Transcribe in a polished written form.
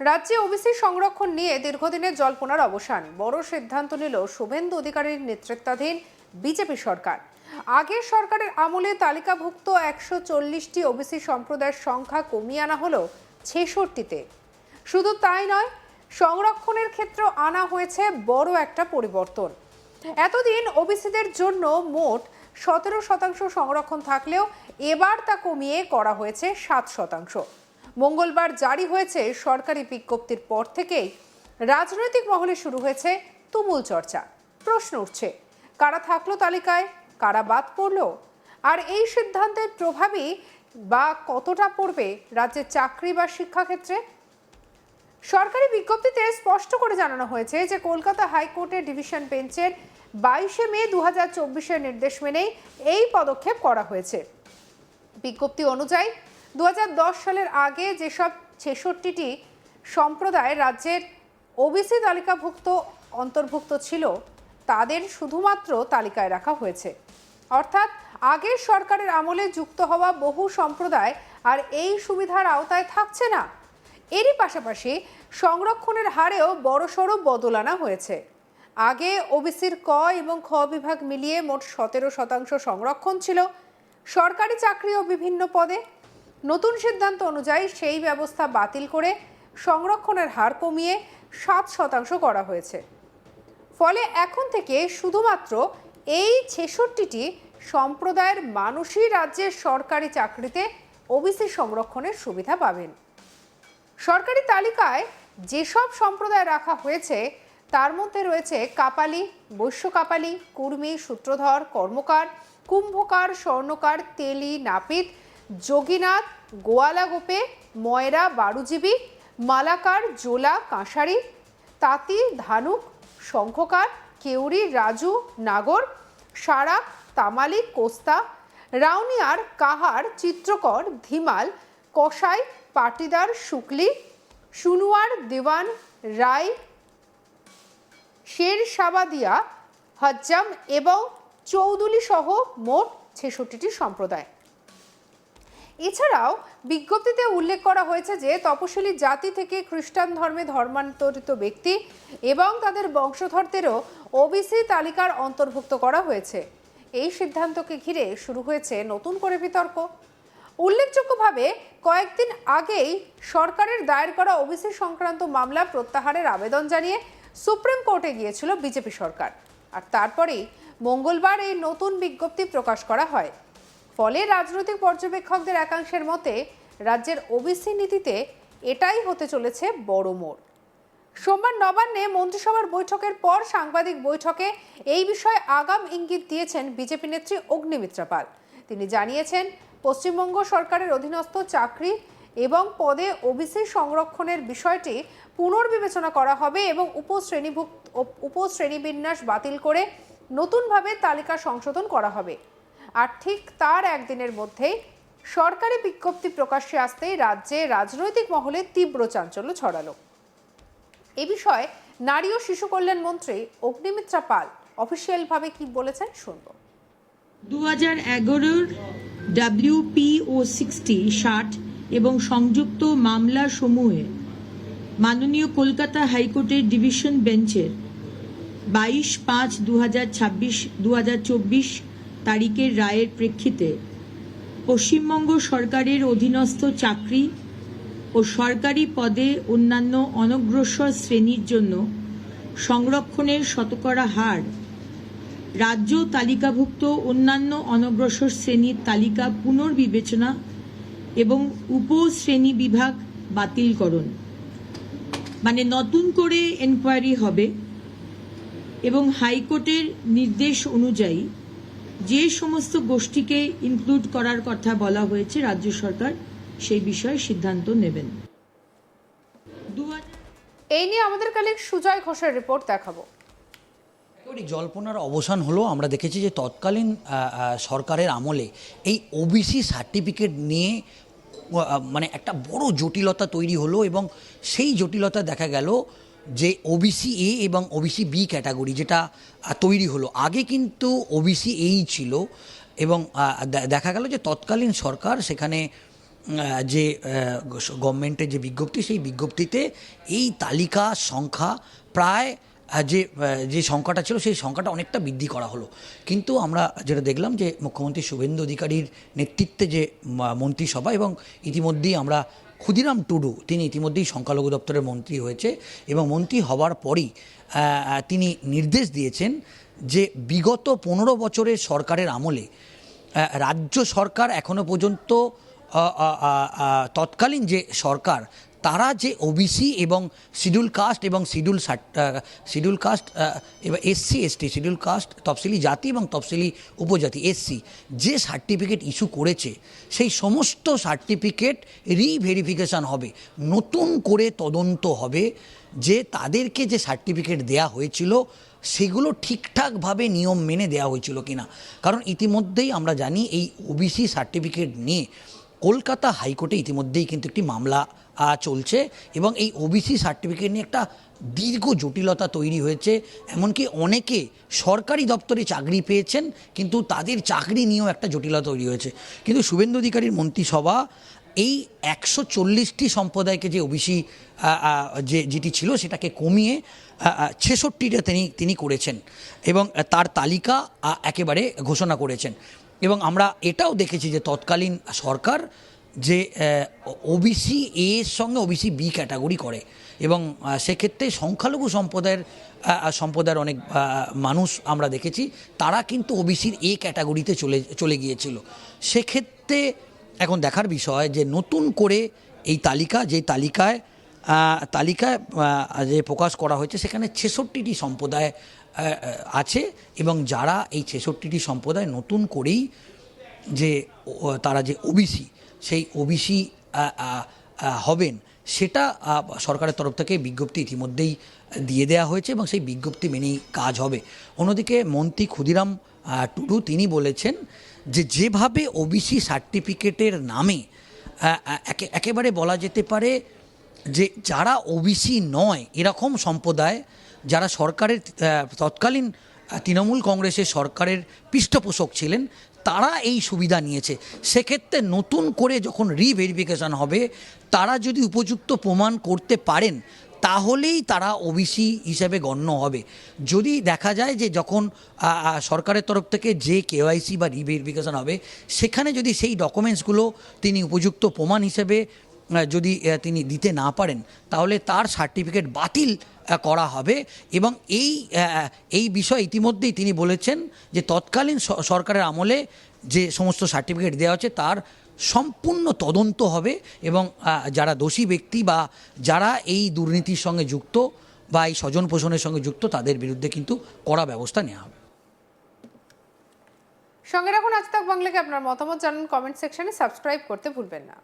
রাজ্যে ওবিসি সংরক্ষণ নিয়ে দীর্ঘদিনের জল্পনার অবসান। বড় সিদ্ধান্ত নিল শুভেন্দু অধিকারীর নেতৃত্বাধীন বিজেপি সরকার। আগের সরকারের আমলে তালিকাভুক্ত 140টি ওবিসি সম্প্রদায়ের সংখ্যা কমিয়ে আনা হলো 66তে। শুধু তাই নয়, সংরক্ষণের ক্ষেত্রে আনা হয়েছে বড় একটা পরিবর্তন। এতদিন ওবিসিদের জন্য মোট 17% সংরক্ষণ থাকলেও এবার তা কমিয়ে করা হয়েছে 7%। মঙ্গলবার জারি হয়েছে সরকারি বিজ্ঞপ্তির পর থেকেই রাজনৈতিক মহলে শুরু হয়েছে তুমুল চর্চা। প্রশ্ন উঠছে, কারা থাকলো তালিকায়, কারা বাদ পড়লো, আর এই সিদ্ধান্তের প্রভাবই বা কতটা পড়বে রাজ্যের চাকরি বা শিক্ষাক্ষেত্রে। সরকারি বিজ্ঞপ্তিতে স্পষ্ট করে জানানো হয়েছে যে কলকাতা হাইকোর্টের ডিভিশন বেঞ্চের 22শে মে 2024-এর নির্দেশ মেনেই এই পদক্ষেপ করা হয়েছে। বিজ্ঞপ্তি অনুযায়ী 2010 সালের আগে যেসব 66টি সম্প্রদায় রাজ্যের ওবিসি তালিকাভুক্ত অন্তর্ভুক্ত ছিল তাদের শুধুমাত্র তালিকায় রাখা হয়েছে। অর্থাৎ আগের সরকারের আমলে যুক্ত হওয়া বহু সম্প্রদায় আর এই সুবিধার আওতায় থাকছে না। এরই পাশাপাশি সংরক্ষণের হারেও বড়সড় বদল আনা হয়েছে। আগে ওবিসির ক এবং খ বিভাগ মিলিয়ে মোট 17% সংরক্ষণ ছিল সরকারি চাকরি ও বিভিন্ন পদে। নতুন সিদ্ধান্ত অনুযায়ী সেই ব্যবস্থা বাতিল করে সংরক্ষণের হার কমিয়ে 7% করা হয়েছে। ফলে এখন থেকে শুধুমাত্র এই 66টি সম্প্রদায়ের মানুষই রাজ্যের সরকারি চাকরিতে ওবিসি সংরক্ষণের সুবিধা পাবেন। সরকারি তালিকায় যেসব সম্প্রদায় রাখা হয়েছে তার মধ্যে রয়েছে কাপালি, বৈশ্য কাপালি, কুর্মী, সূত্রধর, কর্মকার, কুম্ভকার, স্বর্ণকার, তেলি, নাপিত, যোগীনাথ, গোয়ালা গোপে, ময়রা, বারুজীবী, মালাকার, জোলা, কাঁসারি, তাঁতি, ধানুক, শঙ্খকার, কেউরি, রাজু, নাগর, সারাক, তামালি, কোস্তা, রাউনিয়ার, কাহার, চিত্রকর, ধিমাল, কসাই, পাটিদার, শুক্লি, সুনুয়ার, দেওয়ান, রায়, শের সাবাদিয়া, হজ্জাম এবং চৌদুলি সহ মোট 66টি সম্প্রদায়। এছাড়াও বিজ্ঞপ্তিতে উল্লেখ করা হয়েছে যে তপশিলি জাতি থেকে খ্রিস্টান ধর্মে ধর্মান্তরিত ব্যক্তি এবং তাদের বংশধরদেরও ওবিসি তালিকার অন্তর্ভুক্ত করা হয়েছে। এই সিদ্ধান্তকে ঘিরে শুরু হয়েছে নতুন করে বিতর্ক। উল্লেখযোগ্যভাবে কয়েকদিন আগেই সরকারের দায়ের করা ওবিসি সংক্রান্ত মামলা প্রত্যাহারের আবেদন জানিয়ে সুপ্রিম কোর্টে গিয়েছিল বিজেপি সরকার, আর তারপরেই মঙ্গলবার এই নতুন বিজ্ঞপ্তি প্রকাশ করা হয়। ফলে রাজনৈতিক পর্যবেক্ষকদের একাংশের মতে রাজ্যের ওবিসি নীতিতে এটাই হতে চলেছে বড় মোড়। সোমবার নবান্নে মন্ত্রিসভার বৈঠকের পর সাংবাদিক বৈঠকে এই বিষয়ে আগাম ইঙ্গিত দিয়েছেন বিজেপি নেত্রী অগ্নিমিত্রা পাল। তিনি জানিয়েছেন, পশ্চিমবঙ্গ সরকারের অধীনস্থ চাকরি এবং পদে ওবিসি সংরক্ষণের বিষয়টি পুনর্বিবেচনা করা হবে এবং উপশ্রেণীবিন্যাস বাতিল করে নতুনভাবে তালিকা সংশোধন করা হবে। আর ঠিক তার একদিনের মধ্যেই সরকারি বিজ্ঞপ্তি প্রকাশ্যে আসতেই রাজ্যে রাজনৈতিক মহলে তীব্র চাঞ্চল্য ছড়ালো। এ বিষয়ে নারী ও শিশু কল্যাণ মন্ত্রী অগ্নিমিত্রা পাল অফিসিয়ালভাবে কি বলেছেন শুনব। 2011 WPO 60 এবং সংযুক্ত মামলা সমূহে মাননীয় কলকাতা হাইকোর্টের ডিভিশন বেঞ্চের 22/5/2024 তারিখের রায়ের প্রেক্ষিতে পশ্চিমবঙ্গ সরকারের অধীনস্থ চাকরি ও সরকারি পদে অন্যান্য অনগ্রসর শ্রেণীর জন্য সংরক্ষণের শতকরা হার রাজ্য তালিকাভুক্ত অন্যান্য অনগ্রসর শ্রেণীর তালিকা পুনর্বিবেচনা এবং উপশ্রেণী বিভাগ বাতিলকরণ, মানে নতুন করে এনকোয়ারি হবে এবং হাইকোর্টের নির্দেশ অনুযায়ী যে সমস্ত গোষ্ঠীকে ইনক্লুড করার কথা বলা হয়েছে রাজ্য সরকার সেই বিষয়ে সিদ্ধান্ত নেবেন। এই নিয়ে আমাদের কালিক সুজয় ঘোষের রিপোর্ট দেখাবো। জল্পনার অবসান হলো। আমরা দেখেছি যে তৎকালীন সরকারের আমলে এই ওবিসি সার্টিফিকেট নিয়ে মানে একটা বড় জটিলতা তৈরি হলো এবং সেই জটিলতা দেখা গেল যে ওবিসি এ এবং ওবিসি বি ক্যাটাগরি যেটা তৈরি হলো। আগে কিন্তু ওবিসি এই ছিল এবং দেখা গেল যে তৎকালীন সরকার সেখানে যে গভর্নমেন্টের যে বিজ্ঞপ্তি, সেই বিজ্ঞপ্তিতে এই তালিকা সংখ্যা প্রায় যে সংখ্যাটা ছিল সেই সংখ্যাটা অনেকটা বৃদ্ধি করা হলো। কিন্তু আমরা যেটা দেখলাম যে মুখ্যমন্ত্রী শুভেন্দু অধিকারীর নেতৃত্বে যে মন্ত্রিসভা, এবং ইতিমধ্যেই আমরা ক্ষুদিরাম টুডু তিনি ইতিমধ্যেই সংখ্যালঘু দপ্তরের মন্ত্রী হয়েছে, এবং মন্ত্রী হওয়ার পরই তিনি নির্দেশ দিয়েছেন যে বিগত 15 বছরের সরকারের আমলে রাজ্য সরকার এখনো পর্যন্ত তৎকালীন যে সরকার তারা যে ওবিসি এবং শিডিউল কাস্ট এবং শিডিউল কাস্ট এবার এসসি এসটি, শিডিউল কাস্ট তফসিলি জাতি এবং তফসিলি উপজাতি এসসি যে সার্টিফিকেট ইস্যু করেছে, সেই সমস্ত সার্টিফিকেট রিভেরিফিকেশান হবে, নতুন করে তদন্ত হবে যে তাদেরকে যে সার্টিফিকেট দেয়া হয়েছিল সেগুলো ঠিকঠাকভাবে নিয়ম মেনে দেওয়া হয়েছিল কিনা। কারণ ইতিমধ্যেই আমরা জানি এই ওবিসি সার্টিফিকেট নিয়ে কলকাতা হাইকোর্টে ইতিমধ্যেই কিন্তু একটি মামলা চলছে, এবং এই ওবিসি সার্টিফিকেট নিয়ে একটা দীর্ঘ জটিলতা তৈরি হয়েছে। এমনকি অনেকে সরকারি দপ্তরে চাকরি পেয়েছেন, কিন্তু তাদের চাকরি নিয়েও একটা জটিলতা তৈরি হয়েছে। কিন্তু শুভেন্দু অধিকারীর মন্ত্রিসভা এই 140টি সম্প্রদায়কে যে ওবিসি যেটি ছিল সেটাকে কমিয়ে 66টা তিনি করেছেন, এবং তার তালিকা একেবারে ঘোষণা করেছেন। এবং আমরা এটাও দেখেছি যে তৎকালীন সরকার যে ওবিসি এ এর সঙ্গে ওবিসি বি ক্যাটাগরি করে, এবং সেক্ষেত্রে সংখ্যালঘু সম্প্রদায়ের অনেক মানুষ আমরা দেখেছি তারা কিন্তু ওবিসির এ ক্যাটাগরিতে চলে গিয়েছিল। সেক্ষেত্রে এখন দেখার বিষয় যে নতুন করে এই তালিকায় যে প্রকাশ করা হয়েছে সেখানে 66টি সম্প্রদায় আছে, এবং যারা এই 66টি সম্প্রদায় নতুন করেই যে তারা যে ওবিসি, সেই ওবিসি হবেন সেটা সরকারের তরফ থেকে বিজ্ঞপ্তি ইতিমধ্যেই দিয়ে দেওয়া হয়েছে, এবং সেই বিজ্ঞপ্তি মেনেই কাজ হবে। অন্যদিকে মন্ত্রী ক্ষুদিরাম টুডু তিনি বলেছেন যে যেভাবে ওবিসি সার্টিফিকেটের নামে একেবারে বলা যেতে পারে যে যারা ওবিসি নয় এরকম সম্প্রদায়, যারা সরকারের তৎকালীন তৃণমূল কংগ্রেসের সরকারের পৃষ্ঠপোষক ছিলেন, তারা এই সুবিধা নিয়েছে। সেক্ষেত্রে নতুন করে যখন রিভেরিফিকেশান হবে, তারা যদি উপযুক্ত প্রমাণ করতে পারেন তাহলেই তারা ওবিসি হিসেবে গণ্য হবে। যদি দেখা যায় যে যখন সরকারের তরফ থেকে যে কেওয়াইসি বা রিভেরিফিকেশান হবে, সেখানে যদি সেই ডকুমেন্টসগুলো তিনি উপযুক্ত প্রমাণ হিসেবে যদি তিনি দিতে না পারেন, তাহলে তার সার্টিফিকেট বাতিল করা হবে। এবং এই বিষয়ে ইতিমধ্যেই তিনি বলেছেন যে তৎকালীন সরকারের আমলে যে সমস্ত সার্টিফিকেট দেওয়া হচ্ছে তার সম্পূর্ণ তদন্ত হবে, এবং যারা দোষী ব্যক্তি বা যারা এই দুর্নীতির সঙ্গে যুক্ত বা এই স্বজন পোষণের সঙ্গে যুক্ত তাদের বিরুদ্ধে কিন্তু কড়া ব্যবস্থা নেওয়া হবে। সঙ্গে রাখুন আজ তাক বাংলাকে। আপনার মতামত জানান কমেন্ট সেকশনে, সাবস্ক্রাইব করতে ভুলবেন না।